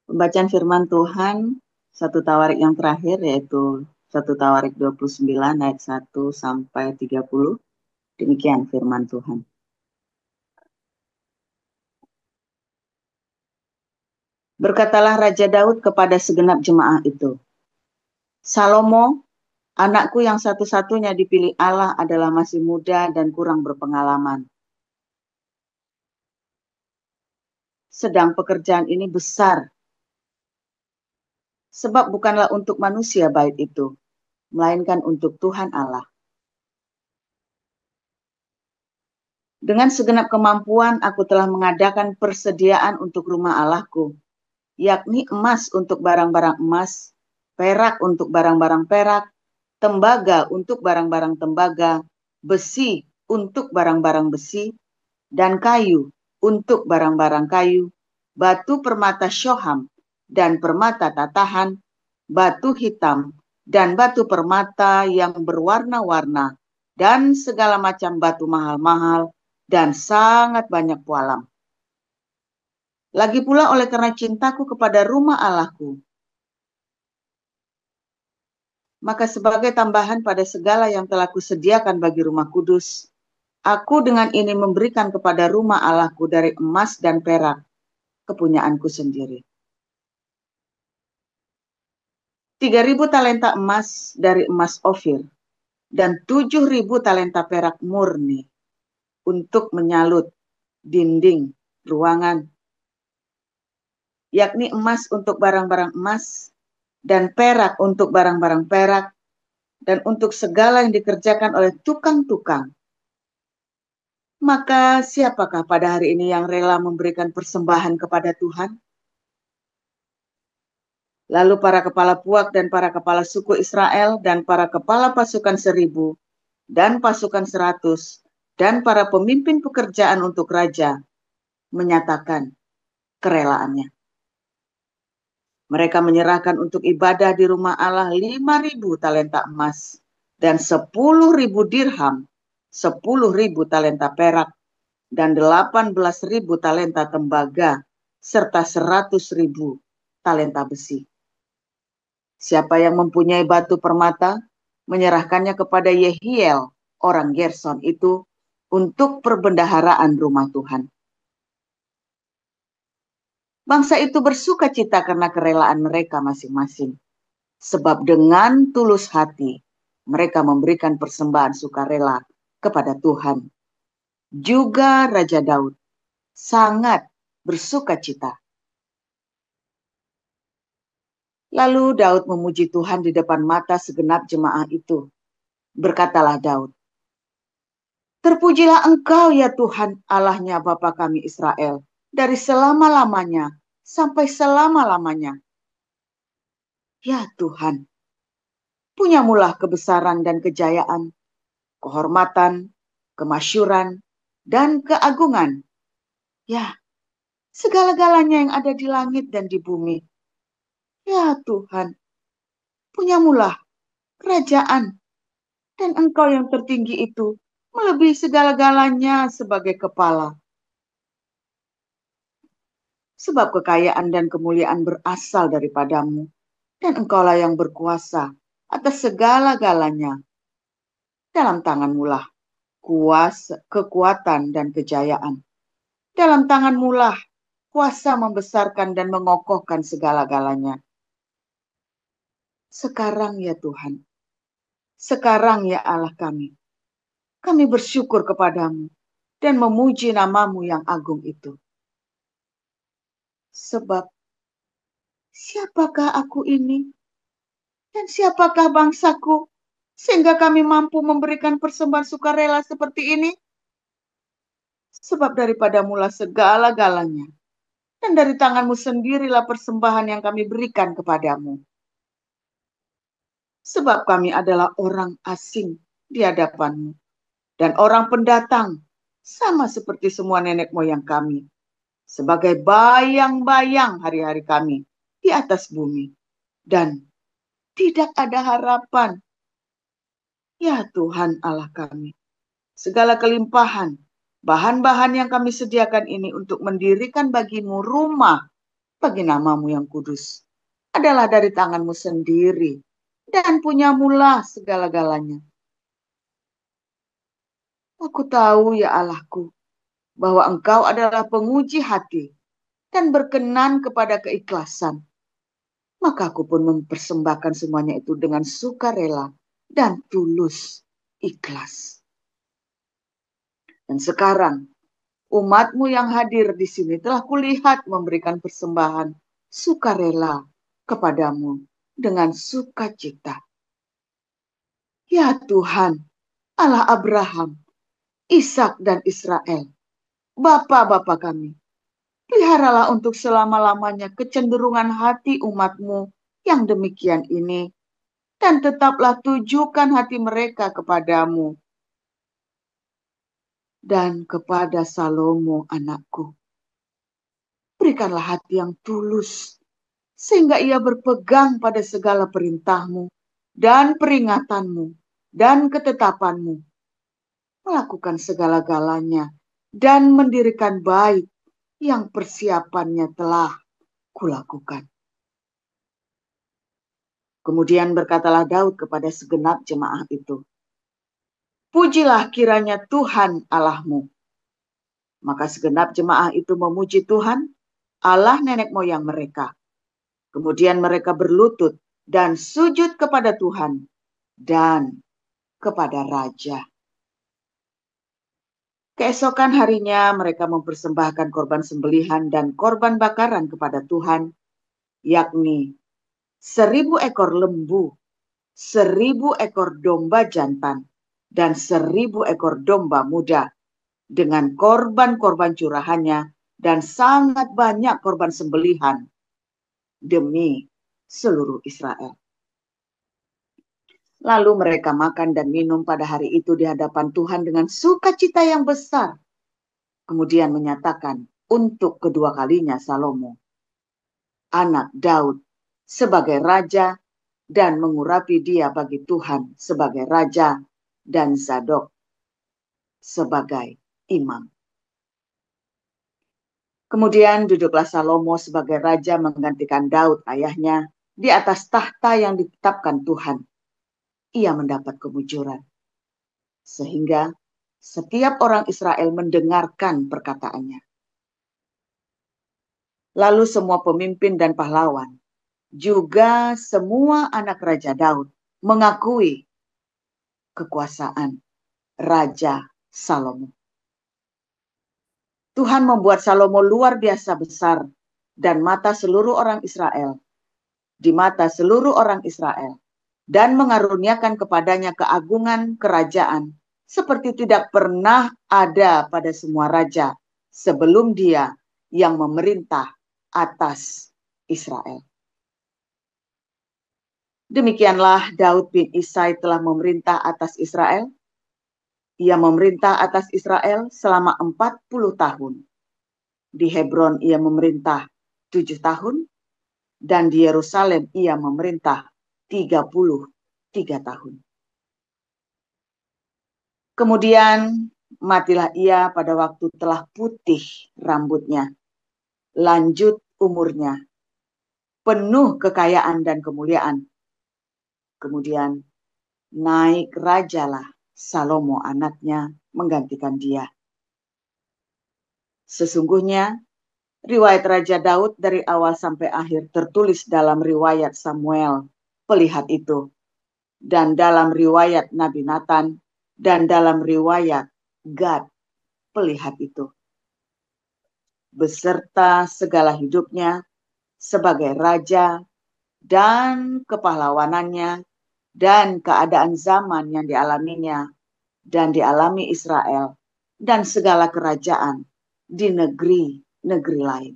Pembacaan firman Tuhan, satu Tawarik yang terakhir, yaitu satu Tawarik 29 ayat 1 sampai 30. Demikian firman Tuhan. Berkatalah Raja Daud kepada segenap jemaah itu, Salomo, anakku yang satu-satunya dipilih Allah adalah masih muda dan kurang berpengalaman. Sedang pekerjaan ini besar, sebab bukanlah untuk manusia bait itu, melainkan untuk Tuhan Allah. Dengan segenap kemampuan aku telah mengadakan persediaan untuk rumah Allahku, yakni emas untuk barang-barang emas, perak untuk barang-barang perak, tembaga untuk barang-barang tembaga, besi untuk barang-barang besi, dan kayu untuk barang-barang kayu, batu permata syoham dan permata tatahan, batu hitam dan batu permata yang berwarna-warna, dan segala macam batu mahal-mahal, dan sangat banyak pualam. Lagi pula oleh karena cintaku kepada rumah Allahku, maka sebagai tambahan pada segala yang telah kusediakan bagi rumah kudus, aku dengan ini memberikan kepada rumah Allahku dari emas dan perak, kepunyaanku sendiri. 3.000 talenta emas dari emas Ofir, dan 7.000 talenta perak murni untuk menyalut dinding ruangan, yakni emas untuk barang-barang emas, dan perak untuk barang-barang perak, dan untuk segala yang dikerjakan oleh tukang-tukang. Maka siapakah pada hari ini yang rela memberikan persembahan kepada Tuhan? Lalu para kepala puak dan para kepala suku Israel dan para kepala pasukan 1.000 dan pasukan 100 dan para pemimpin pekerjaan untuk raja menyatakan kerelaannya. Mereka menyerahkan untuk ibadah di rumah Allah 5.000 talenta emas dan 10.000 dirham, 10.000 talenta perak, dan 18.000 talenta tembaga, serta 100.000 talenta besi. Siapa yang mempunyai batu permata, menyerahkannya kepada Yehiel, orang Gerson itu, untuk perbendaharaan rumah Tuhan. Bangsa itu bersuka cita karena kerelaan mereka masing-masing. Sebab dengan tulus hati, mereka memberikan persembahan sukarela kepada Tuhan. Juga Raja Daud sangat bersuka cita. Lalu Daud memuji Tuhan di depan mata segenap jemaah itu. Berkatalah Daud, terpujilah Engkau ya Tuhan Allahnya Bapa kami Israel, dari selama-lamanya sampai selama-lamanya. Ya Tuhan, punyamulah kebesaran dan kejayaan, kehormatan, kemasyuran, dan keagungan. Ya, segala-galanya yang ada di langit dan di bumi. Ya Tuhan, punyamulah kerajaan, dan Engkau yang tertinggi itu melebihi segala-galanya sebagai kepala. Sebab kekayaan dan kemuliaan berasal daripadamu, dan Engkaulah yang berkuasa atas segala-galanya. Dalam tanganmu lah kuasa, kekuatan, dan kejayaan. Dalam tanganmu lah kuasa membesarkan dan mengokohkan segala-galanya. Sekarang ya Tuhan, sekarang ya Allah kami bersyukur kepadamu dan memuji namamu yang agung itu. Sebab siapakah aku ini dan siapakah bangsaku sehingga kami mampu memberikan persembahan sukarela seperti ini? Sebab daripada mula segala-galanya, dan dari tanganmu sendirilah persembahan yang kami berikan kepadamu. Sebab kami adalah orang asing di hadapanmu, dan orang pendatang, sama seperti semua nenek moyang kami, sebagai bayang-bayang hari-hari kami di atas bumi. Dan tidak ada harapan. Ya Tuhan Allah kami, segala kelimpahan, bahan-bahan yang kami sediakan ini untuk mendirikan bagimu rumah bagi namamu yang kudus adalah dari tanganmu sendiri, dan punyamulah segala-galanya. Aku tahu, ya Allahku, bahwa Engkau adalah penguji hati dan berkenan kepada keikhlasan. Maka aku pun mempersembahkan semuanya itu dengan sukarela dan tulus ikhlas. Dan sekarang, umatmu yang hadir di sini telah kulihat memberikan persembahan sukarela kepadamu dengan sukacita. Ya Tuhan, Allah Abraham, Ishak dan Israel, Bapa-bapa kami, peliharalah untuk selama-lamanya kecenderungan hati umatmu yang demikian ini, dan tetaplah tujukan hati mereka kepadamu dan kepada Salomo anakku. Berikanlah hati yang tulus, sehingga ia berpegang pada segala perintahmu dan peringatanmu dan ketetapanmu, melakukan segala-galanya dan mendirikan bait yang persiapannya telah kulakukan. Kemudian berkatalah Daud kepada segenap jemaah itu, pujilah kiranya Tuhan Allahmu. Maka segenap jemaah itu memuji Tuhan, Allah nenek moyang mereka. Kemudian mereka berlutut dan sujud kepada Tuhan dan kepada Raja. Keesokan harinya mereka mempersembahkan korban sembelihan dan korban bakaran kepada Tuhan, yakni 1.000 ekor lembu, 1.000 ekor domba jantan, dan 1.000 ekor domba muda, dengan korban-korban curahannya dan sangat banyak korban sembelihan demi seluruh Israel. Lalu mereka makan dan minum pada hari itu di hadapan Tuhan dengan sukacita yang besar. Kemudian menyatakan untuk kedua kalinya Salomo, anak Daud, sebagai raja, dan mengurapi dia bagi Tuhan sebagai raja, dan Zadok sebagai imam. Kemudian duduklah Salomo sebagai raja menggantikan Daud ayahnya di atas tahta yang ditetapkan Tuhan. Ia mendapat kemujuran, sehingga setiap orang Israel mendengarkan perkataannya. Lalu semua pemimpin dan pahlawan, juga semua anak Raja Daud, mengakui kekuasaan Raja Salomo. Tuhan membuat Salomo luar biasa besar dan mata seluruh orang Israel, di mata seluruh orang Israel, dan mengaruniakan kepadanya keagungan kerajaan seperti tidak pernah ada pada semua raja sebelum dia yang memerintah atas Israel. Demikianlah Daud bin Isai telah memerintah atas Israel. Ia memerintah atas Israel selama 40 tahun. Di Hebron ia memerintah 7 tahun, dan di Yerusalem ia memerintah 33 tahun. Kemudian matilah ia pada waktu telah putih rambutnya, lanjut umurnya, penuh kekayaan dan kemuliaan. Kemudian naik rajalah Salomo anaknya menggantikan dia. Sesungguhnya riwayat Raja Daud dari awal sampai akhir tertulis dalam riwayat Samuel, pelihat itu, dan dalam riwayat Nabi Nathan, dan dalam riwayat Gad, pelihat itu, beserta segala hidupnya sebagai raja dan kepahlawanannya dan keadaan zaman yang dialaminya dan dialami Israel dan segala kerajaan di negeri-negeri lain.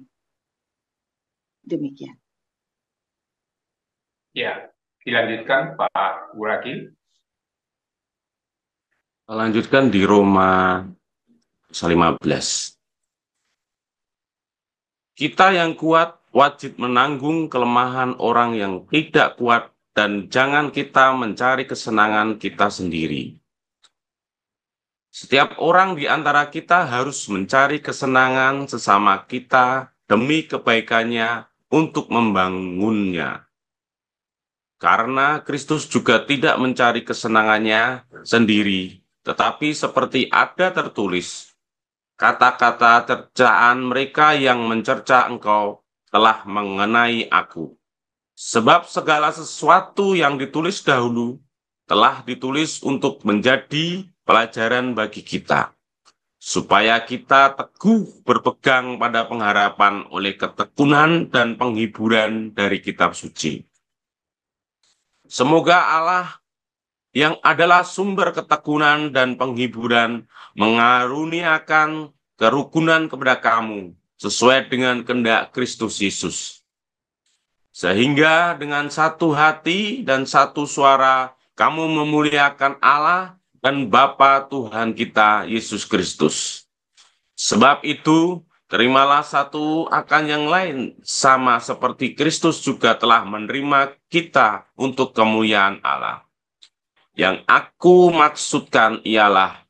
Demikian. Ya, dilanjutkan Pak Buraki. Lanjutkan di Roma 15. Kita yang kuat wajib menanggung kelemahan orang yang tidak kuat, dan jangan kita mencari kesenangan kita sendiri. Setiap orang di antara kita harus mencari kesenangan sesama kita demi kebaikannya untuk membangunnya. Karena Kristus juga tidak mencari kesenangannya sendiri, tetapi seperti ada tertulis, kata-kata cercaan mereka yang mencerca engkau telah mengenai aku. Sebab segala sesuatu yang ditulis dahulu telah ditulis untuk menjadi pelajaran bagi kita, supaya kita teguh berpegang pada pengharapan oleh ketekunan dan penghiburan dari kitab suci. Semoga Allah yang adalah sumber ketekunan dan penghiburan mengaruniakan kerukunan kepada kamu sesuai dengan kehendak Kristus Yesus. Sehingga dengan satu hati dan satu suara kamu memuliakan Allah dan Bapa Tuhan kita Yesus Kristus. Sebab itu, terimalah satu akan yang lain, sama seperti Kristus juga telah menerima kita untuk kemuliaan Allah. Yang aku maksudkan ialah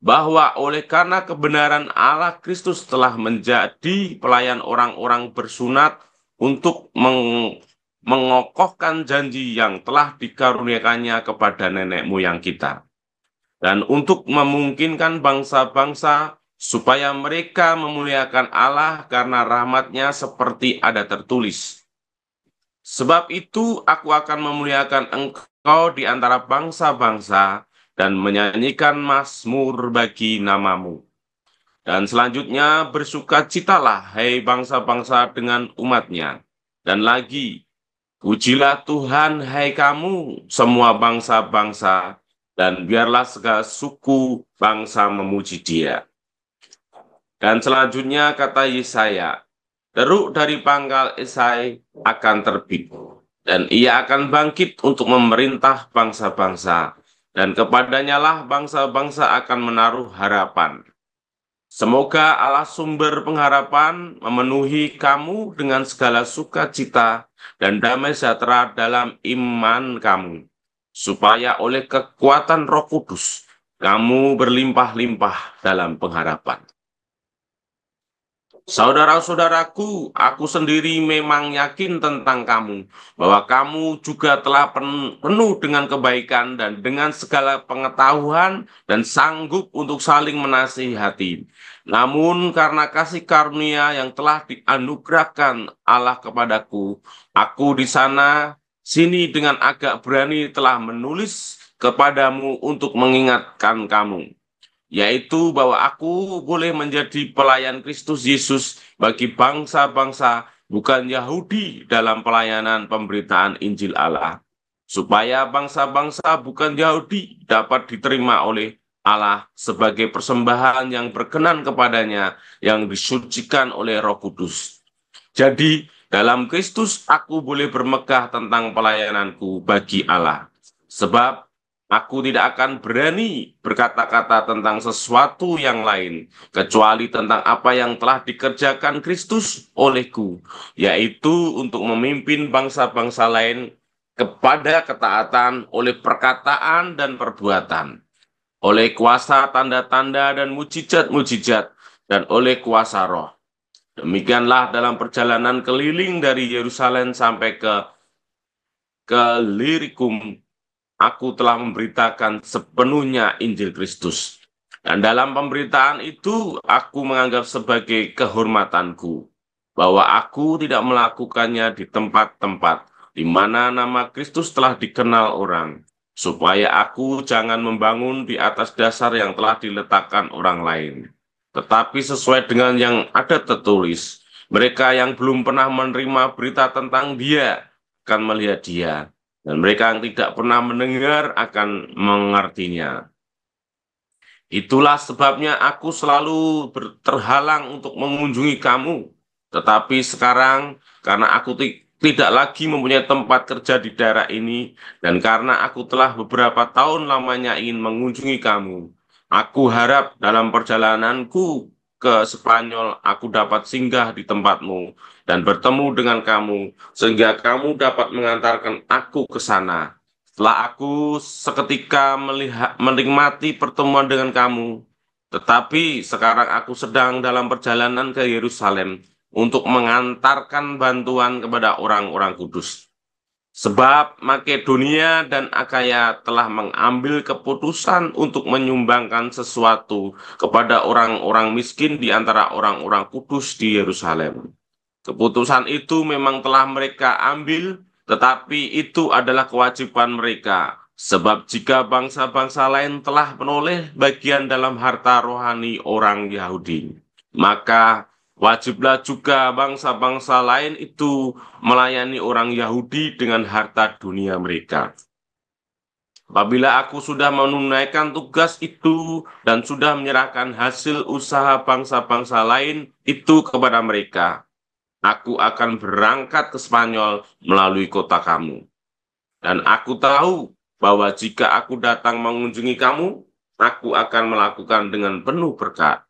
bahwa oleh karena kebenaran Allah, Kristus telah menjadi pelayan orang-orang bersunat untuk mengokohkan janji yang telah dikaruniakannya kepada nenek moyang kita, dan untuk memungkinkan bangsa-bangsa supaya mereka memuliakan Allah karena rahmat-Nya seperti ada tertulis. Sebab itu aku akan memuliakan engkau di antara bangsa-bangsa dan menyanyikan mazmur bagi namamu. Dan selanjutnya bersukacitalah, hai bangsa-bangsa dengan umat-Nya. Dan lagi, pujilah Tuhan, hai kamu semua bangsa-bangsa, dan biarlah segala suku bangsa memuji Dia. Dan selanjutnya kata Yesaya, deruk dari pangkal Esai akan terbit, dan ia akan bangkit untuk memerintah bangsa-bangsa, dan kepadanya lah bangsa-bangsa akan menaruh harapan. Semoga Allah sumber pengharapan memenuhi kamu dengan segala sukacita dan damai sejahtera dalam iman kamu, supaya oleh kekuatan Roh Kudus kamu berlimpah-limpah dalam pengharapan. Saudara-saudaraku, aku sendiri memang yakin tentang kamu, bahwa kamu juga telah penuh dengan kebaikan dan dengan segala pengetahuan dan sanggup untuk saling menasihati. Namun karena kasih karunia yang telah dianugerahkan Allah kepadaku, aku di sana sini dengan agak berani telah menulis kepadamu untuk mengingatkan kamu, yaitu bahwa aku boleh menjadi pelayan Kristus Yesus bagi bangsa-bangsa bukan Yahudi dalam pelayanan pemberitaan Injil Allah, supaya bangsa-bangsa bukan Yahudi dapat diterima oleh Allah sebagai persembahan yang berkenan kepadanya yang disucikan oleh Roh Kudus. Jadi dalam Kristus aku boleh bermegah tentang pelayananku bagi Allah, sebab aku tidak akan berani berkata-kata tentang sesuatu yang lain, kecuali tentang apa yang telah dikerjakan Kristus olehku, yaitu untuk memimpin bangsa-bangsa lain kepada ketaatan oleh perkataan dan perbuatan, oleh kuasa tanda-tanda dan mujizat-mujizat, dan oleh kuasa roh. Demikianlah dalam perjalanan keliling dari Yerusalem sampai ke Illyricum, aku telah memberitakan sepenuhnya Injil Kristus. Dan dalam pemberitaan itu, aku menganggap sebagai kehormatanku, bahwa aku tidak melakukannya di tempat-tempat di mana nama Kristus telah dikenal orang, supaya aku jangan membangun di atas dasar yang telah diletakkan orang lain. Tetapi sesuai dengan yang ada tertulis, mereka yang belum pernah menerima berita tentang Dia akan melihat Dia, dan mereka yang tidak pernah mendengar akan mengertinya. Itulah sebabnya aku selalu terhalang untuk mengunjungi kamu. Tetapi sekarang, karena aku tidak lagi mempunyai tempat kerja di daerah ini, dan karena aku telah beberapa tahun lamanya ingin mengunjungi kamu, aku harap dalam perjalananku ke Spanyol, aku dapat singgah di tempatmu dan bertemu dengan kamu, sehingga kamu dapat mengantarkan aku ke sana. Setelah aku seketika menikmati pertemuan dengan kamu, tetapi sekarang aku sedang dalam perjalanan ke Yerusalem untuk mengantarkan bantuan kepada orang-orang kudus. Sebab Makedonia dan Akaya telah mengambil keputusan untuk menyumbangkan sesuatu kepada orang-orang miskin di antara orang-orang kudus di Yerusalem. Keputusan itu memang telah mereka ambil, tetapi itu adalah kewajiban mereka. Sebab jika bangsa-bangsa lain telah menoleh bagian dalam harta rohani orang Yahudi, maka wajiblah juga bangsa-bangsa lain itu melayani orang Yahudi dengan harta dunia mereka. Apabila aku sudah menunaikan tugas itu dan sudah menyerahkan hasil usaha bangsa-bangsa lain itu kepada mereka, aku akan berangkat ke Spanyol melalui kota kamu. Dan aku tahu bahwa jika aku datang mengunjungi kamu, aku akan melakukan dengan penuh berkat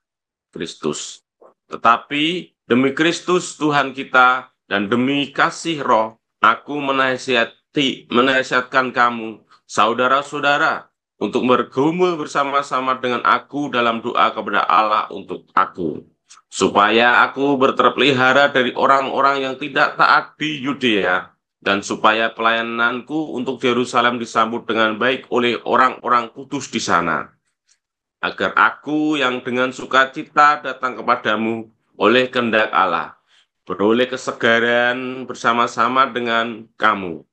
Kristus. Tetapi demi Kristus Tuhan kita dan demi kasih roh, aku menasihatkan kamu, saudara-saudara, untuk bergumul bersama-sama dengan aku dalam doa kepada Allah untuk aku, supaya aku terpelihara dari orang-orang yang tidak taat di Yudea, dan supaya pelayananku untuk Yerusalem disambut dengan baik oleh orang-orang kudus di sana, agar aku yang dengan sukacita datang kepadamu oleh kehendak Allah, beroleh kesegaran bersama-sama dengan kamu.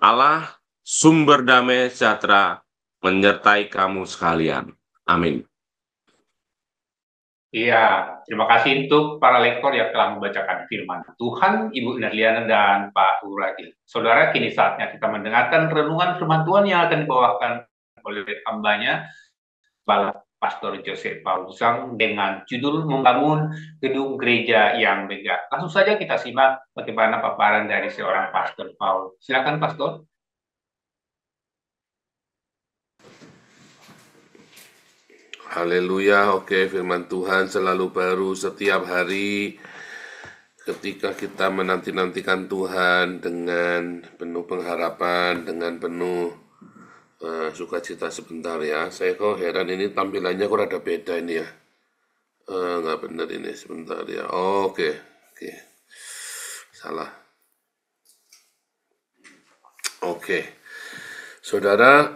Allah, sumber damai sejahtera, menyertai kamu sekalian. Amin. Iya, terima kasih untuk para lektor yang telah membacakan firman Tuhan, Ibu Narliana dan Pak Uragil. Saudara, kini saatnya kita mendengarkan renungan firman Tuhan yang akan dibawakan oleh hambanya, Pastor Joseph Paulusang, dengan judul Membangun Gedung Gereja yang Megah. Langsung saja kita simak bagaimana paparan dari seorang Pastor Paul. Silakan, Pastor. Haleluya, oke, firman Tuhan selalu baru setiap hari. Ketika kita menanti-nantikan Tuhan dengan penuh pengharapan, dengan penuh sukacita sebentar ya. Saya kok heran ini tampilannya kok ada beda ini ya. Nggak benar ini, sebentar ya. Oke. Salah. Oke. Saudara,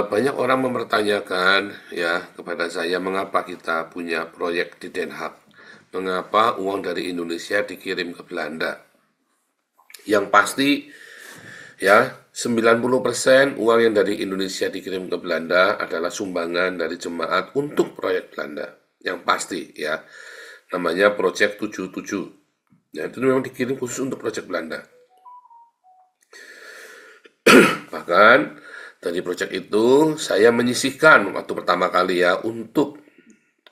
banyak orang mempertanyakan ya kepada saya mengapa kita punya proyek di Den Haag, mengapa uang dari Indonesia dikirim ke Belanda. Yang pasti ya 90% uang yang dari Indonesia dikirim ke Belanda adalah sumbangan dari jemaat untuk proyek Belanda. Yang pasti ya, namanya Project 77. Ya, itu memang dikirim khusus untuk proyek Belanda. Bahkan dari proyek itu saya menyisihkan waktu pertama kali ya untuk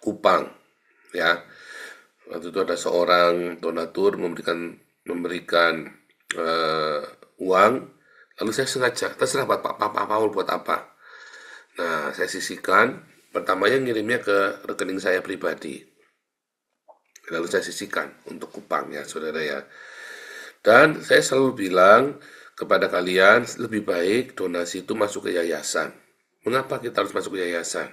Kupang ya. Waktu itu ada seorang donatur memberikan uang, lalu saya sengaja terserah Pak Paul buat apa. Nah, saya sisihkan, pertamanya ngirimnya ke rekening saya pribadi, lalu saya sisihkan untuk Kupang ya saudara ya. Dan saya selalu bilang kepada kalian, lebih baik donasi itu masuk ke yayasan. Mengapa kita harus masuk ke yayasan?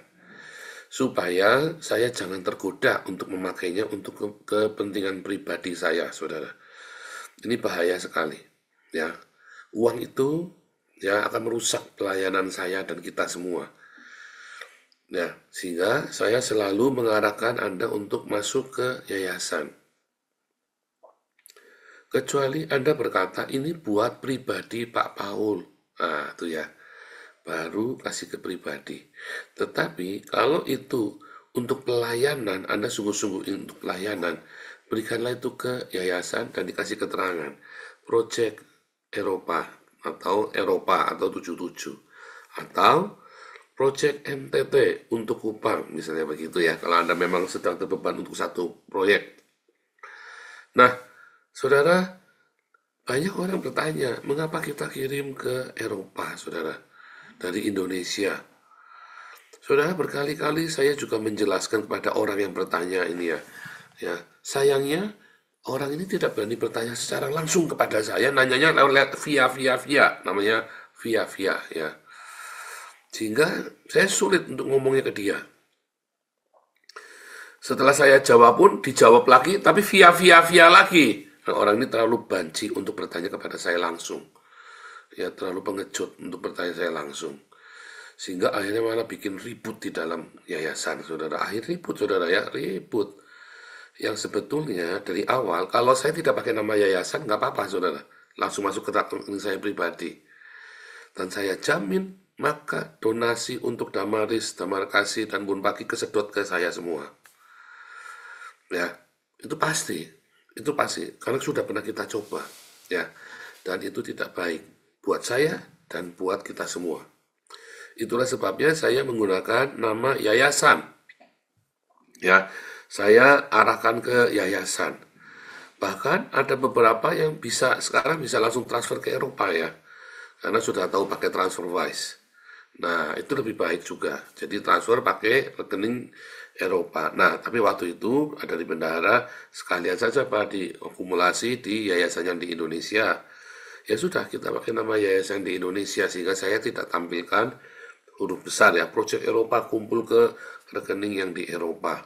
Supaya saya jangan tergoda untuk memakainya untuk kepentingan pribadi saya, saudara. Ini bahaya sekali, ya. Uang itu ya akan merusak pelayanan saya dan kita semua. Ya, sehingga saya selalu mengarahkan Anda untuk masuk ke yayasan. Kecuali Anda berkata, ini buat pribadi Pak Paul. Nah, itu ya. Baru kasih ke pribadi. Tetapi kalau itu untuk pelayanan, Anda sungguh-sungguh untuk pelayanan, berikanlah itu ke yayasan dan dikasih keterangan. Project Eropa atau 77. Atau Project NTT untuk Kupang, misalnya begitu ya. Kalau Anda memang sedang terbeban untuk satu proyek. Nah, saudara, banyak orang bertanya, mengapa kita kirim ke Eropa, saudara, dari Indonesia? Saudara, berkali-kali saya juga menjelaskan kepada orang yang bertanya ini ya. Sayangnya, orang ini tidak berani bertanya secara langsung kepada saya, nanyanya lewat via, namanya via ya. Sehingga saya sulit untuk ngomongnya ke dia. Setelah saya jawab pun dijawab lagi, tapi via lagi. Nah, orang ini terlalu banci untuk bertanya kepada saya langsung. Ya, terlalu pengecut untuk bertanya saya langsung. Sehingga akhirnya malah bikin ribut di dalam yayasan, saudara. Akhir ribut, saudara ya, ribut. Yang sebetulnya dari awal, kalau saya tidak pakai nama yayasan, nggak apa-apa, saudara. Langsung masuk ke rekening saya pribadi. Dan saya jamin, maka donasi untuk Damaris, Damar Kasih, dan Bun Pagi kesedot ke saya semua. Ya, itu pasti. Itu pasti, karena sudah pernah kita coba. Ya, dan itu tidak baik buat saya dan buat kita semua. Itulah sebabnya saya menggunakan nama yayasan. Ya, saya arahkan ke yayasan. Bahkan ada beberapa yang sekarang bisa langsung transfer ke Eropa ya. Karena sudah tahu pakai TransferWise. Nah, itu lebih baik juga. Jadi transfer pakai rekening Eropa. Nah, tapi waktu itu ada di bendahara, sekalian saja Pak diakumulasi di yayasan yang di Indonesia. Ya sudah, kita pakai nama yayasan di Indonesia, sehingga saya tidak tampilkan huruf besar ya, Project Eropa kumpul ke rekening yang di Eropa.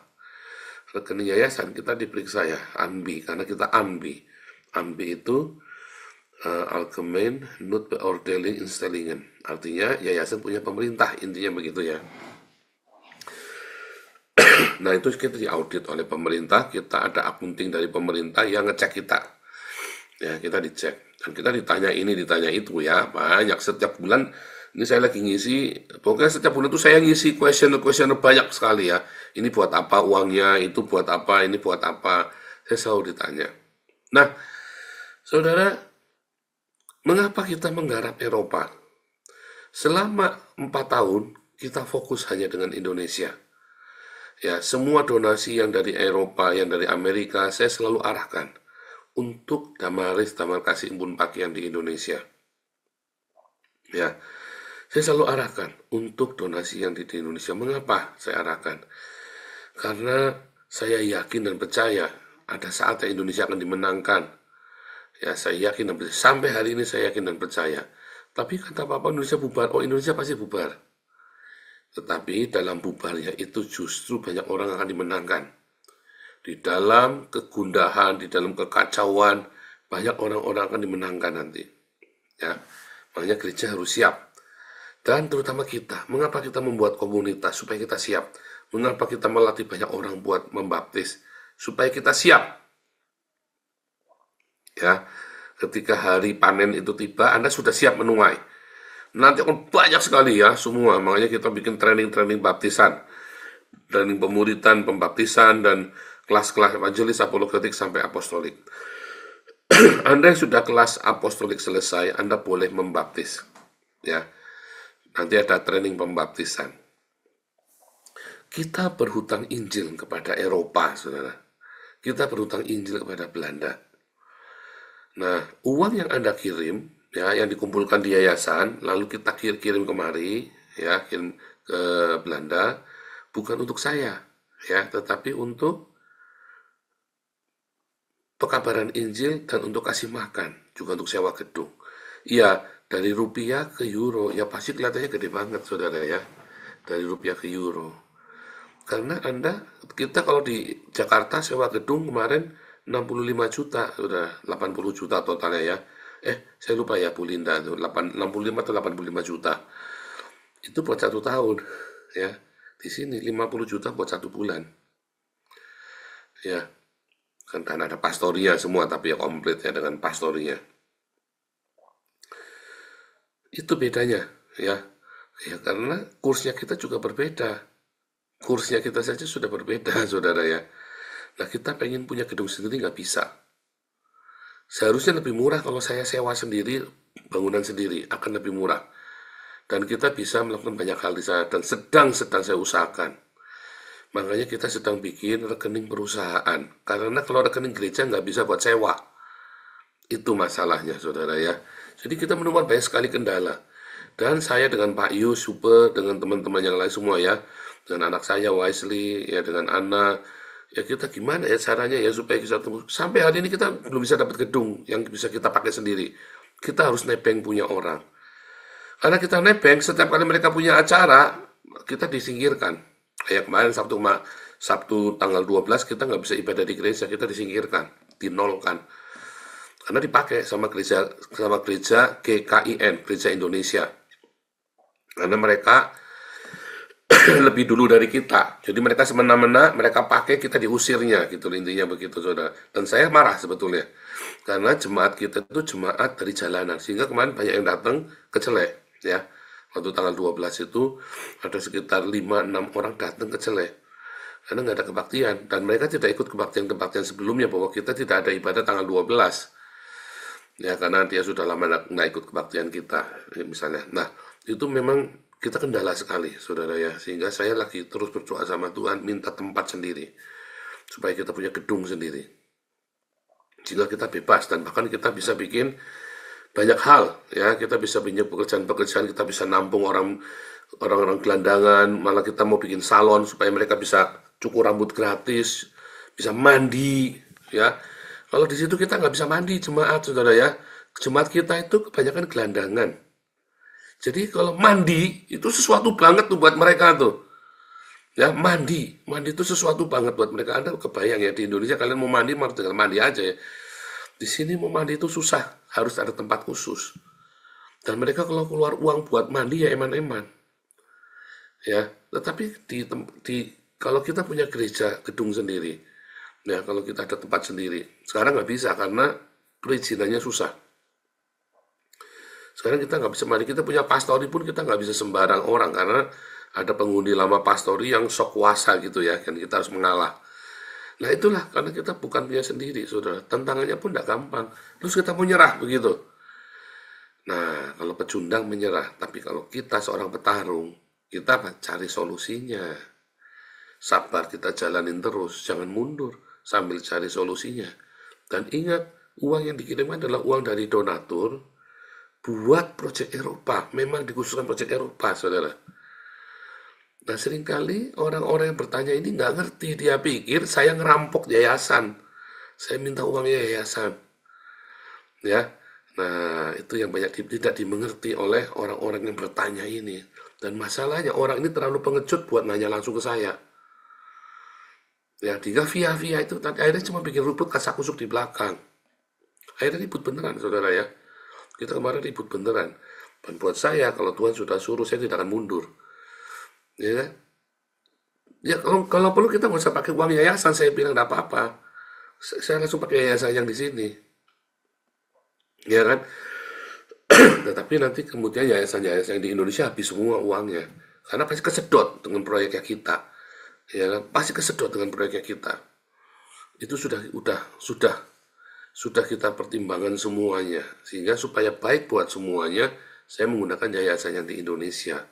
Rekening yayasan kita diperiksa ya, ANBI, karena kita ANBI. ANBI itu Algemeen Nutbeoordeling Instellingen. Artinya yayasan punya pemerintah, intinya begitu ya. Nah, itu kita diaudit oleh pemerintah, kita ada akunting dari pemerintah yang ngecek kita. Ya, kita dicek. Dan kita ditanya ini, ditanya itu ya, banyak setiap bulan. Ini saya lagi ngisi, pokoknya setiap bulan itu saya ngisi questionnaire banyak sekali ya. Ini buat apa uangnya, itu buat apa, ini buat apa. Saya selalu ditanya. Nah, saudara, mengapa kita menggarap Eropa? Selama 4 tahun, kita fokus hanya dengan Indonesia. Ya, semua donasi yang dari Eropa, yang dari Amerika, saya selalu arahkan untuk Damaris, Damar Kasih, Bun Pagi yang di Indonesia. Ya, saya selalu arahkan untuk donasi yang di Indonesia. Mengapa saya arahkan? Karena saya yakin dan percaya ada saatnya Indonesia akan dimenangkan. Ya, saya yakin dan percaya. Sampai hari ini saya yakin dan percaya. Tapi kata Papa Indonesia bubar, oh Indonesia pasti bubar. Tetapi dalam bubarnya itu justru banyak orang akan dimenangkan. Di dalam kegundahan, di dalam kekacauan, banyak orang-orang akan dimenangkan nanti. Ya, makanya gereja harus siap. Dan terutama kita, mengapa kita membuat komunitas supaya kita siap? Mengapa kita melatih banyak orang buat membaptis? Supaya kita siap. Ya, ketika hari panen itu tiba, Anda sudah siap menuai. Nanti akan banyak sekali ya semua. Makanya kita bikin training-training baptisan, training pemuritan, pembaptisan, dan kelas-kelas evangelis, apologetik, sampai apostolik. Anda yang sudah kelas apostolik selesai, Anda boleh membaptis. Ya. Nanti ada training pembaptisan. Kita berhutang Injil kepada Eropa, saudara. Kita berhutang Injil kepada Belanda. Nah, uang yang Anda kirim, ya, yang dikumpulkan di yayasan, lalu kita kirim kemari, ya, kirim ke Belanda, bukan untuk saya, ya, tetapi untuk pekabaran Injil dan untuk kasih makan, juga untuk sewa gedung. Iya, dari rupiah ke euro, ya pasti kelihatannya gede banget, saudara ya. Dari rupiah ke euro. Karena kita kalau di Jakarta sewa gedung kemarin 65 juta, sudah 80 juta totalnya ya. Saya lupa ya Bu Linda, 65 atau 85 juta. Itu buat 1 tahun, ya. Di sini 50 juta buat 1 bulan. Ya, kan ada pastoria semua, tapi ya komplit ya dengan pastoria. Itu bedanya, ya. Ya, karena kursnya kita juga berbeda. Kursnya kita saja sudah berbeda, saudara ya. Nah, kita pengen punya gedung sendiri, nggak bisa. Seharusnya lebih murah kalau saya sewa sendiri, bangunan sendiri, akan lebih murah. Dan kita bisa melakukan banyak hal di sana, dan sedang saya usahakan. Makanya kita sedang bikin rekening perusahaan. Karena kalau rekening gereja nggak bisa buat sewa. Itu masalahnya, saudara ya. Jadi kita menemukan banyak sekali kendala. Dan saya dengan Pak Yus, Super, dengan teman-teman yang lain semua ya, dengan anak saya Wisely, ya dengan Anna, ya kita gimana ya caranya ya supaya kita tunggu. Sampai hari ini kita belum bisa dapat gedung yang bisa kita pakai sendiri. Kita harus nebeng punya orang. Karena kita nebeng, setiap kali mereka punya acara, kita disingkirkan. Kayak kemarin Sabtu tanggal 12 kita nggak bisa ibadah di gereja, kita disingkirkan, dinolkan. Karena dipakai sama gereja GKIN, Gereja Indonesia. Karena mereka lebih dulu dari kita. Jadi mereka semena-mena, mereka pakai, kita diusirnya, gitu intinya begitu, saudara. Dan saya marah sebetulnya. Karena jemaat kita itu jemaat dari jalanan. Sehingga kemarin banyak yang datang ke Celek, ya. Waktu tanggal 12 itu ada sekitar 5-6 orang datang ke Celek. Karena nggak ada kebaktian. Dan mereka tidak ikut kebaktian-kebaktian sebelumnya, bahwa kita tidak ada ibadah tanggal 12. Ya, karena dia sudah lama nggak ikut kebaktian kita, misalnya. Nah, itu memang kita kendala sekali, saudara ya. Sehingga saya lagi terus berdoa sama Tuhan, minta tempat sendiri. Supaya kita punya gedung sendiri. Sehingga kita bebas, dan bahkan kita bisa bikin banyak hal. Ya, kita bisa bikin pekerjaan-pekerjaan, kita bisa nampung orang-orang gelandangan, malah kita mau bikin salon, supaya mereka bisa cukur rambut gratis, bisa mandi, ya. Kalau di situ kita nggak bisa mandi, jemaat, saudara ya. Jemaat kita itu kebanyakan gelandangan. Jadi kalau mandi, itu sesuatu banget tuh buat mereka tuh. Ya, mandi itu sesuatu banget buat mereka. Anda kebayang ya, di Indonesia kalian mau mandi, mau tinggal mandi aja ya. Di sini mau mandi itu susah, harus ada tempat khusus. Dan mereka kalau keluar uang buat mandi ya eman-eman. Ya, tetapi kalau kita punya gereja, gedung sendiri, ya, kalau kita ada tempat sendiri. Sekarang nggak bisa karena perizinannya susah. Sekarang kita nggak bisa mandi. Kita punya pastori pun kita nggak bisa sembarang orang karena ada penghuni lama pastori yang sok kuasa gitu ya. Dan kita harus mengalah. Nah itulah karena kita bukan punya sendiri, saudara. Tantangannya pun nggak gampang. Terus kita mau nyerah begitu. Nah kalau pecundang menyerah. Tapi kalau kita seorang petarung, kita cari solusinya. Sabar kita jalanin terus, jangan mundur sambil cari solusinya. Dan ingat, uang yang dikirimkan adalah uang dari donatur buat proyek Eropa. Memang dikhususkan proyek Eropa, saudara. Nah, seringkali orang-orang yang bertanya ini nggak ngerti. Dia pikir saya ngerampok yayasan. Saya minta uang yayasan. Ya, nah itu yang banyak tidak dimengerti oleh orang-orang yang bertanya ini. Dan masalahnya orang ini terlalu pengecut buat nanya langsung ke saya. Ya, dia via itu akhirnya cuma bikin ribut kasak kusuk di belakang. Akhirnya ribut beneran, saudara ya. Kita kemarin ribut beneran. Dan buat saya, kalau Tuhan sudah suruh, saya tidak akan mundur. Ya, ya kalau perlu kita nggak usah pakai uang yayasan, saya bilang tidak apa-apa. Saya langsung pakai yayasan yang di sini. Ya kan? Tetapi nanti kemudian yayasan-yayasan di Indonesia habis semua uangnya. Karena pasti kesedot dengan proyeknya kita. Ya kan, pasti kesedot dengan proyeknya kita. Itu sudah kita pertimbangkan semuanya, sehingga supaya baik buat semuanya, saya menggunakan yayasan yang di Indonesia.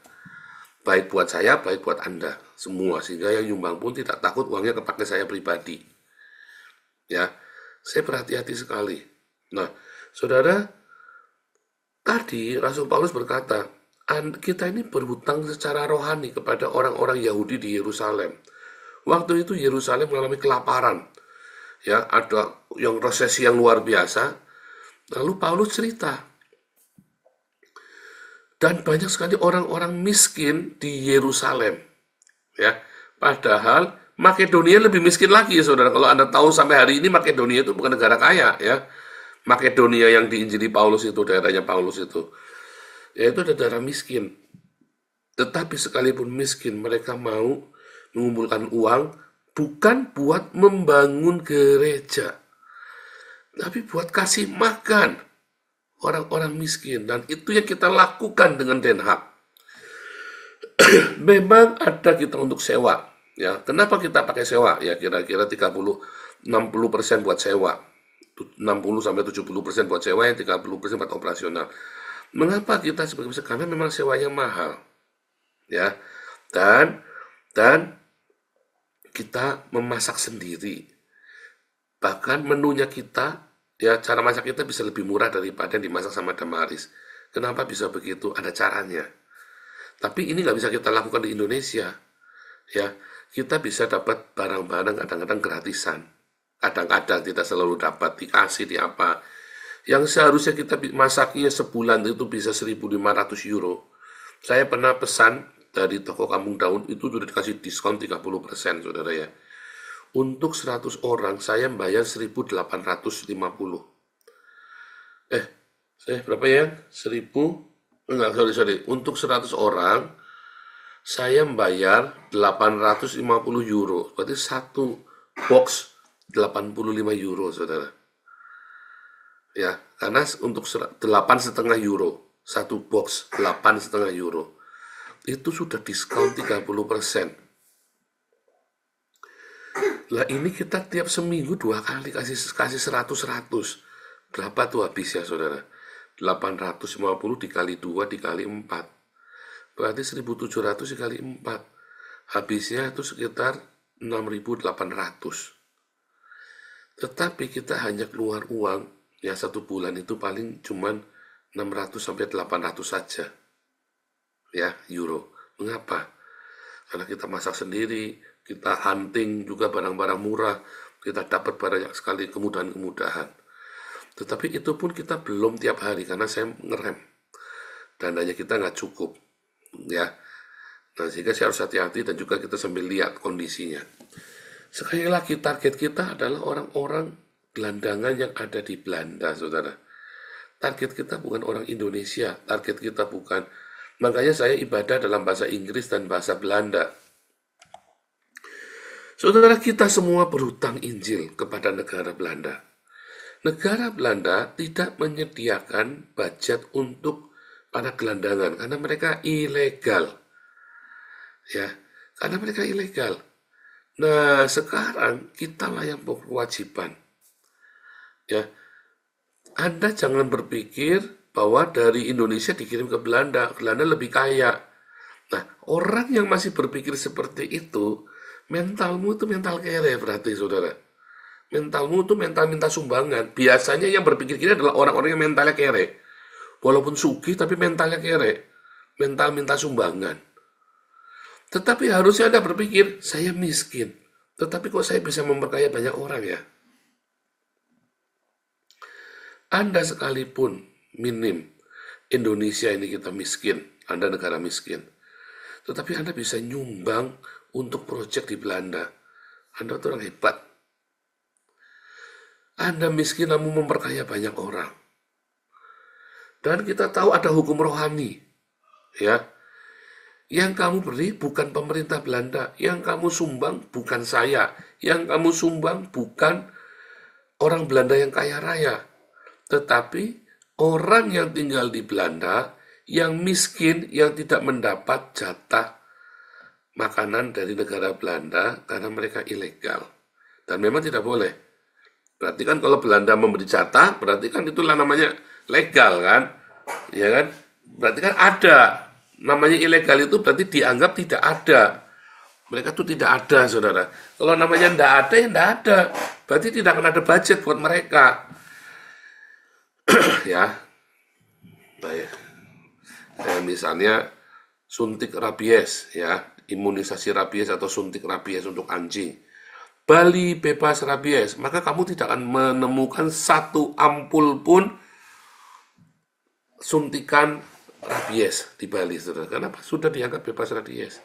Baik buat saya, baik buat Anda semua, sehingga yang nyumbang pun tidak takut uangnya kepakai saya pribadi. Ya, saya berhati-hati sekali. Nah, saudara, tadi Rasul Paulus berkata, kita ini berhutang secara rohani kepada orang-orang Yahudi di Yerusalem. Waktu itu Yerusalem mengalami kelaparan. Ya, ada yang resesi yang luar biasa. Lalu Paulus cerita. Dan banyak sekali orang-orang miskin di Yerusalem. Ya, padahal Makedonia lebih miskin lagi, saudara. Kalau Anda tahu sampai hari ini Makedonia itu bukan negara kaya, ya. Makedonia yang diinjili Paulus itu, daerahnya Paulus itu. Yaitu daerah miskin. Tetapi sekalipun miskin, mereka mau mengumpulkan uang bukan buat membangun gereja, tapi buat kasih makan orang-orang miskin. Dan itu yang kita lakukan dengan Den Haag. Memang ada kita untuk sewa. Ya, kenapa kita pakai sewa? Ya kira-kira 60% buat sewa. 60-70% buat sewa, yang 30% buat operasional. Mengapa kita sebagai besar? Karena memang sewanya mahal, ya. Dan kita memasak sendiri. Bahkan menunya kita, ya cara masak kita bisa lebih murah daripada yang dimasak sama Damaris. Kenapa bisa begitu? Ada caranya. Tapi ini nggak bisa kita lakukan di Indonesia, ya. Kita bisa dapat barang-barang kadang-kadang gratisan. Kadang-kadang tidak selalu dapat, dikasih di apa. Yang seharusnya kita masaknya sebulan itu bisa 1.500 euro. Saya pernah pesan dari toko Kampung Daun itu sudah dikasih diskon 30%, saudara ya. Untuk 100 orang saya bayar 1.850. Berapa ya? 1.000, enggak, sorry. Untuk 100 orang saya bayar 850 euro. Berarti satu box 85 euro, saudara. Ya, karena untuk 8,5 euro. Satu box 8,5 euro. Itu sudah diskon 30%. Lah ini kita tiap seminggu 2 kali kasih 100. Berapa tuh habisnya, saudara? 850 dikali 2 dikali 4. Berarti 1.700 dikali 4. Habisnya itu sekitar 6.800. Tetapi kita hanya keluar uang, ya 1 bulan itu paling cuman 600 sampai 800 saja. Ya, euro. Mengapa? Karena kita masak sendiri, kita hunting juga barang-barang murah, kita dapat banyak sekali kemudahan-kemudahan. Tetapi itu pun kita belum tiap hari, karena saya ngerem. Dananya kita nggak cukup. Ya. Nah, sehingga saya harus hati-hati dan juga kita sambil lihat kondisinya. Sekali lagi, target kita adalah orang-orang gelandangan yang ada di Belanda, saudara. Target kita bukan orang Indonesia, target kita bukan. Makanya saya ibadah dalam bahasa Inggris dan bahasa Belanda. Saudara, kita semua berhutang Injil kepada negara Belanda. Negara Belanda tidak menyediakan budget untuk para gelandangan karena mereka ilegal. Ya, karena mereka ilegal. Nah, sekarang kitalah yang berkewajiban. Ya, Anda jangan berpikir bahwa dari Indonesia dikirim ke Belanda lebih kaya. Nah, orang yang masih berpikir seperti itu, mentalmu itu mental kere berarti, saudara. Mentalmu itu mental minta sumbangan. Biasanya yang berpikir gini adalah orang-orang yang mentalnya kere. Walaupun sugih tapi mentalnya kere. Mental minta sumbangan. Tetapi harusnya Anda berpikir, saya miskin. Tetapi kok saya bisa memperkaya banyak orang ya? Anda sekalipun minim, Indonesia ini kita miskin, Anda negara miskin. Tetapi Anda bisa nyumbang untuk proyek di Belanda. Anda itu orang hebat. Anda miskin namun memperkaya banyak orang. Dan kita tahu ada hukum rohani. Ya. Yang kamu beri bukan pemerintah Belanda. Yang kamu sumbang bukan saya. Yang kamu sumbang bukan orang Belanda yang kaya raya. Tetapi orang yang tinggal di Belanda, yang miskin, yang tidak mendapat jatah makanan dari negara Belanda karena mereka ilegal. Dan memang tidak boleh. Berarti kan kalau Belanda memberi jatah, berarti kan itulah namanya legal kan? Ya kan? Berarti kan ada. Namanya ilegal itu berarti dianggap tidak ada. Mereka tuh tidak ada, saudara. Kalau namanya tidak ada, ya tidak ada. Berarti tidak akan ada budget buat mereka. Ya. Baik. Dan misalnya suntik rabies, ya, imunisasi rabies atau suntik rabies untuk anjing. Bali bebas rabies, maka kamu tidak akan menemukan satu ampul pun suntikan rabies di Bali, saudara. Kenapa? Sudah dianggap bebas rabies.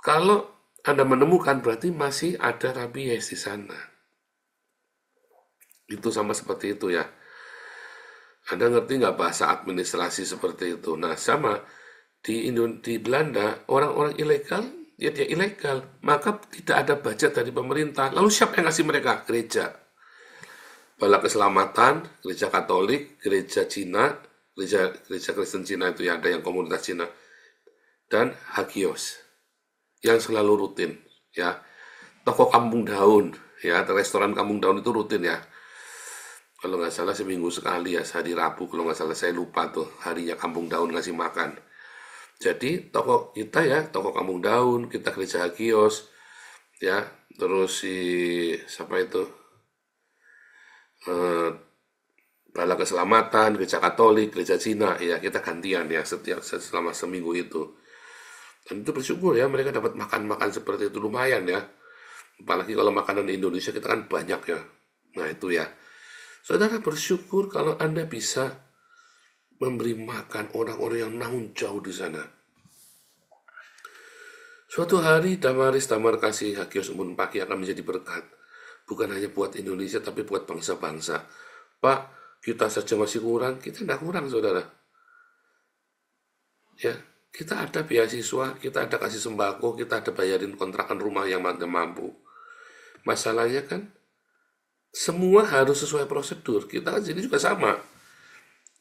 Kalau Anda menemukan, berarti masih ada rabies di sana. Itu sama seperti itu ya. Anda ngerti nggak bahasa administrasi seperti itu? Nah, sama di Belanda, orang-orang ilegal, ya dia ilegal. Maka tidak ada budget dari pemerintah. Lalu siapa yang ngasih mereka? Gereja. Bala Keselamatan, gereja Katolik, gereja Cina, gereja Kristen Cina itu ya, ada yang komunitas Cina. Dan Hagios, yang selalu rutin. Ya, toko Kampung Daun, ya, restoran Kampung Daun itu rutin ya. Kalau nggak salah seminggu sekali ya, hari Rabu kalau nggak salah, saya lupa tuh harinya Kampung Daun ngasih makan. Jadi toko kita ya, toko Kampung Daun, kita gereja Hagios, ya, terus si siapa itu, Bala Keselamatan, gereja Katolik, gereja Cina, ya kita gantian ya selama seminggu itu. Dan itu bersyukur ya, mereka dapat makan-makan seperti itu, lumayan ya. Apalagi kalau makanan di Indonesia kita kan banyak ya. Nah itu ya. Saudara bersyukur kalau Anda bisa memberi makan orang-orang yang namun jauh di sana. Suatu hari Damaris Damarkasih Hagios Embun Paki akan menjadi berkat. Bukan hanya buat Indonesia, tapi buat bangsa-bangsa. Pak, kita saja masih kurang, kita tidak kurang, saudara. Ya, kita ada beasiswa, kita ada kasih sembako, kita ada bayarin kontrakan rumah yang mampu. Masalahnya kan, semua harus sesuai prosedur. Kita kan sini juga sama.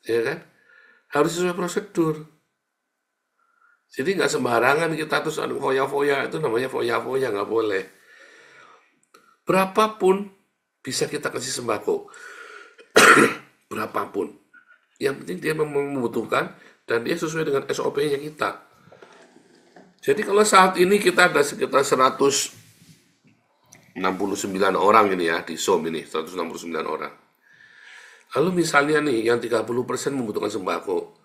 Ya kan? Harus sesuai prosedur. Jadi nggak sembarangan kita terus foya-foya, itu namanya foya-foya, nggak boleh. Berapapun bisa kita kasih sembako. Berapapun. Yang penting dia membutuhkan dan dia sesuai dengan SOP-nya kita. Jadi kalau saat ini kita ada sekitar 169 orang ini ya, di SOM ini, 169 orang. Lalu misalnya nih, yang 30% membutuhkan sembako.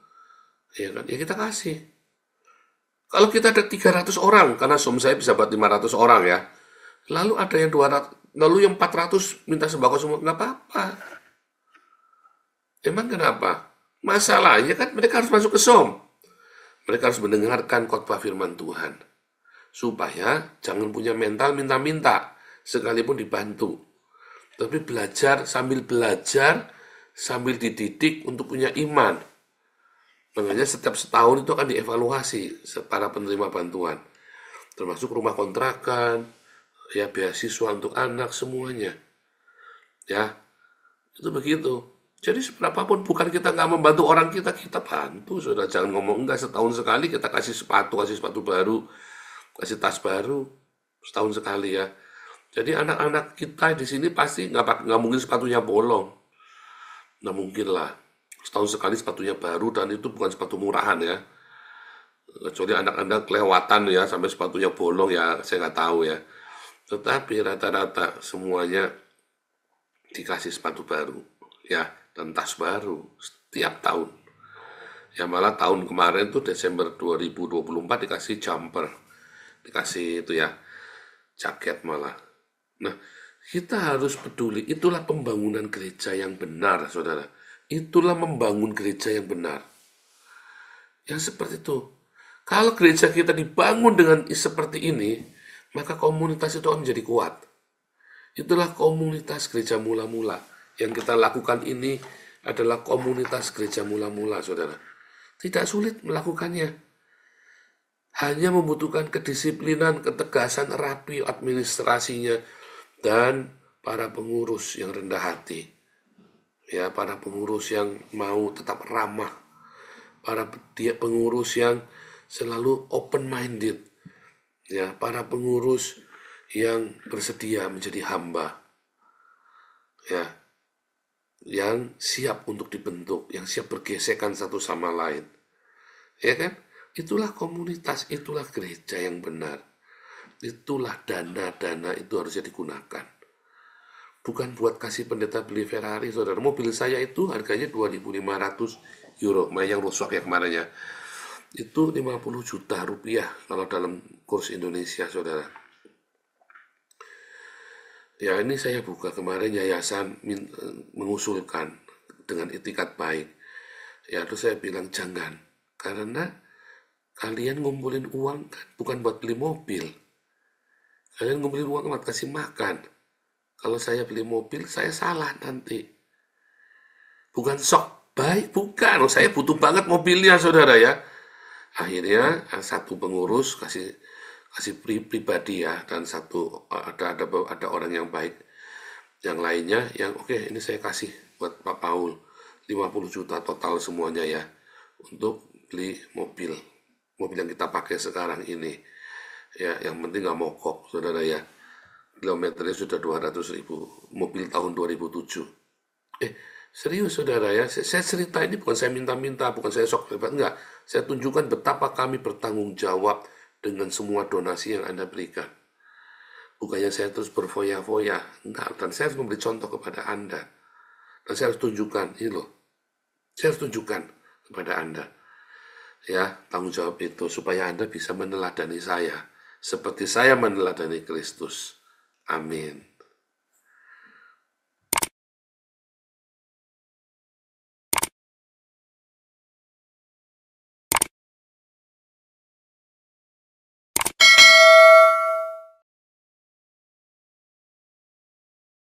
Ya kan? Ya kita kasih. Kalau kita ada 300 orang, karena SOM saya bisa buat 500 orang ya. Lalu ada yang 200, lalu yang 400 minta sembako semua, nggak apa-apa. Emang kenapa? Masalahnya kan mereka harus masuk ke SOM. Mereka harus mendengarkan khotbah firman Tuhan. Supaya jangan punya mental minta-minta, sekalipun dibantu. Tapi belajar, sambil dididik untuk punya iman. Makanya setiap setahun itu akan dievaluasi para penerima bantuan. Termasuk rumah kontrakan, ya beasiswa untuk anak, semuanya. Ya, itu begitu. Jadi seberapapun, bukan kita nggak membantu orang kita bantu. Saudara, jangan ngomong enggak, setahun sekali kita kasih sepatu baru, kasih tas baru, setahun sekali ya. Jadi anak-anak kita di sini pasti nggak mungkin sepatunya bolong. Nggak mungkin lah. Setahun sekali sepatunya baru, dan itu bukan sepatu murahan ya. Kecuali anak-anak kelewatan ya, sampai sepatunya bolong ya, saya nggak tahu ya. Tetapi rata-rata semuanya dikasih sepatu baru ya, dan tas baru setiap tahun. Ya malah tahun kemarin tuh Desember 2024 dikasih jumper, dikasih itu ya, jaket malah. Nah, kita harus peduli, itulah pembangunan gereja yang benar, saudara. Itulah membangun gereja yang benar. Yang seperti itu. Kalau gereja kita dibangun dengan seperti ini, maka komunitas itu akan menjadi kuat. Itulah komunitas gereja mula-mula. Yang kita lakukan ini adalah komunitas gereja mula-mula, saudara. Tidak sulit melakukannya. Hanya membutuhkan kedisiplinan, ketegasan, rapi administrasinya, dan para pengurus yang rendah hati. Ya, para pengurus yang mau tetap ramah, para pengurus yang selalu open-minded, ya, para pengurus yang bersedia menjadi hamba, ya, yang siap untuk dibentuk, yang siap bergesekan satu sama lain, ya kan? Itulah komunitas, itulah gereja yang benar, itulah dana-dana itu harusnya digunakan. Bukan buat kasih pendeta beli Ferrari, saudara. Mobil saya itu harganya 2.500 euro. Yang rusak ya kemarin ya. Itu 50 juta rupiah kalau dalam kurs Indonesia, saudara. Ya ini saya buka kemarin yayasan mengusulkan dengan itikat baik. Ya terus saya bilang jangan. Karena kalian ngumpulin uang kan bukan buat beli mobil. Kalian ngumpulin uang buat kasih makan. Kalau saya beli mobil, saya salah nanti. Bukan sok baik, bukan. Saya butuh banget mobilnya, saudara ya. Akhirnya satu pengurus kasih pribadi ya, dan satu ada orang yang baik. Yang lainnya yang oke, ini saya kasih buat Pak Paul 50 juta total semuanya ya, untuk beli mobil yang kita pakai sekarang ini. Ya, yang penting nggak mogok, saudara ya. Kilometernya sudah 200.000, mobil tahun 2007. Serius saudara ya, saya cerita ini bukan saya minta-minta, bukan saya sok hebat, enggak. Saya tunjukkan betapa kami bertanggung jawab dengan semua donasi yang Anda berikan. Bukannya saya terus berfoya-foya, enggak. Dan saya harus memberi contoh kepada Anda. Dan saya harus tunjukkan, ini loh. Saya harus tunjukkan kepada Anda. Ya, tanggung jawab itu, supaya Anda bisa meneladani saya. Seperti saya meneladani Kristus. Amin.